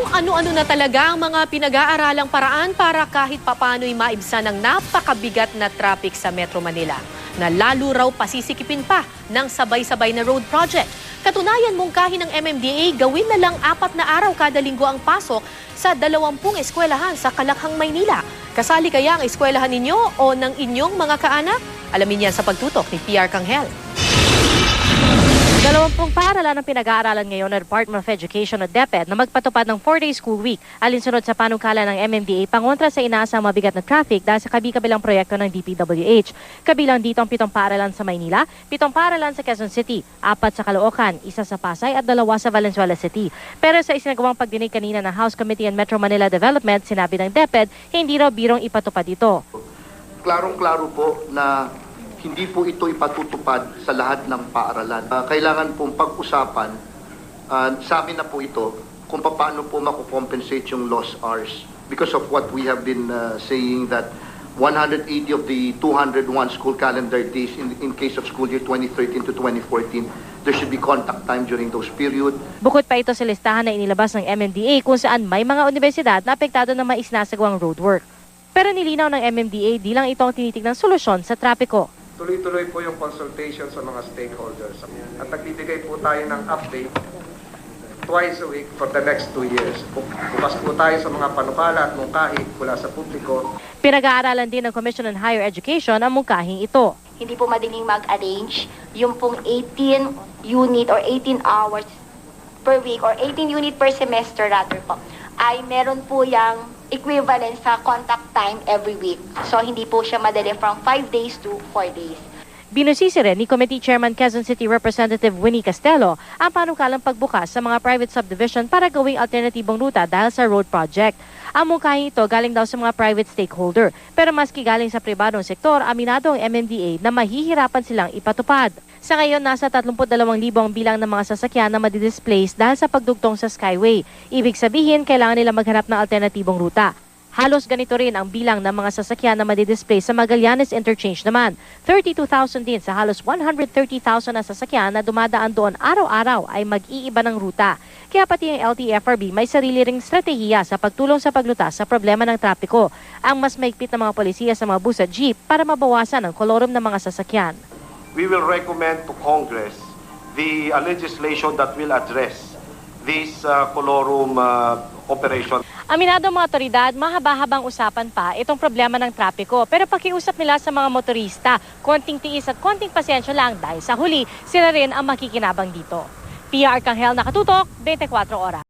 Kung ano-ano na talaga ang mga pinag-aaralang paraan para kahit papano'y maibsan ang napakabigat na traffic sa Metro Manila, na lalo raw pasisikipin pa ng sabay-sabay na road project. Katunayan, mungkahi ng MMDA, gawin na lang 4 na araw kada linggo ang pasok sa 20 eskwelahan sa Kalakhang, Maynila. Kasali kaya ang eskwelahan ninyo o ng inyong mga kaanak? Alamin yan sa pagtutok ni PR Kanghel. 20 paaralan ang pinag-aaralan ngayon ng Department of Education o DepEd na magpatupad ng 4-day school week alinsunod sa panungkalan ng MMDA pangontra sa inaasang mabigat na traffic dahil sa kabi-kabilang proyekto ng DPWH. Kabilang dito ang 7 paaralan sa Maynila, 7 paaralan sa Quezon City, 4 sa Caloocan, 1 sa Pasay at 2 sa Valenzuela City. Pero sa isinagawang pagdinig kanina ng House Committee on Metro Manila Development, sinabi ng DepEd, hindi raw birong ipatupad ito. Klarong-klaro po na hindi po ito ipatutupad sa lahat ng paaralan. Kailangan pong pag-usapan, sa amin na po ito, kung paano po makukompensate yung lost hours. Because of what we have been saying that 180 of the 201 school calendar days in case of school year 2013 to 2014, there should be contact time during those period. Bukod pa ito sa listahan na inilabas ng MMDA kung saan may mga universidad na apektado ng mga isinasagawang roadwork. Pero nilinaw ng MMDA, di lang ito ang tinitignang solusyon sa trapiko. Tuloy-tuloy po yung consultation sa mga stakeholders. At nagbibigay po tayo ng update twice a week for the next 2 years. Bukas po tayo sa mga panukala at mungkahi mula sa publiko. Pinag-aaralan din ng Commission on Higher Education ang mungkahing ito. Hindi po madaling mag-arrange yung pong 18 unit or 18 hours per week or 18 unit per semester rather po, ay meron po yung equivalent sa contact time every week. So hindi po siya madali from 5 days to 4 days. Binusisi rin ni Committee Chairman Quezon City Representative Winnie Castelo ang panukalang pagbukas sa mga private subdivision para gawing alternatibong ruta dahil sa road project. Ang mungkahi ito galing daw sa mga private stakeholder. Pero maski galing sa pribadong sektor, aminado ang MMDA na mahihirapan silang ipatupad. Sa ngayon, nasa 32,000 ang bilang ng mga sasakyan na madidisplace dahil sa pagdugtong sa Skyway. Ibig sabihin, kailangan nila maghanap ng alternatibong ruta. Halos ganito rin ang bilang ng mga sasakyan na madidisplace sa Magallanes Interchange naman. 32,000 din sa halos 130,000 na sasakyan na dumadaan doon araw-araw ay mag-iiba ng ruta. Kaya pati ang LTFRB may sarili ring strategiya sa pagtulong sa paglutas sa problema ng trapiko. Ang mas maigpit na mga polisiya sa mga bus at jeep para mabawasan ang kolorum ng mga sasakyan. We will recommend to Congress the legislation that will address this colorum operation. Aminado ang mga otoridad, mahaba-habang usapan pa itong problema ng trapiko. Pero pakiusap nila sa mga motorista, konting tiis at konting pasensya lang dahil sa huli, sila rin ang makikinabang dito. PR Kanghel, nakatutok, 24 oras.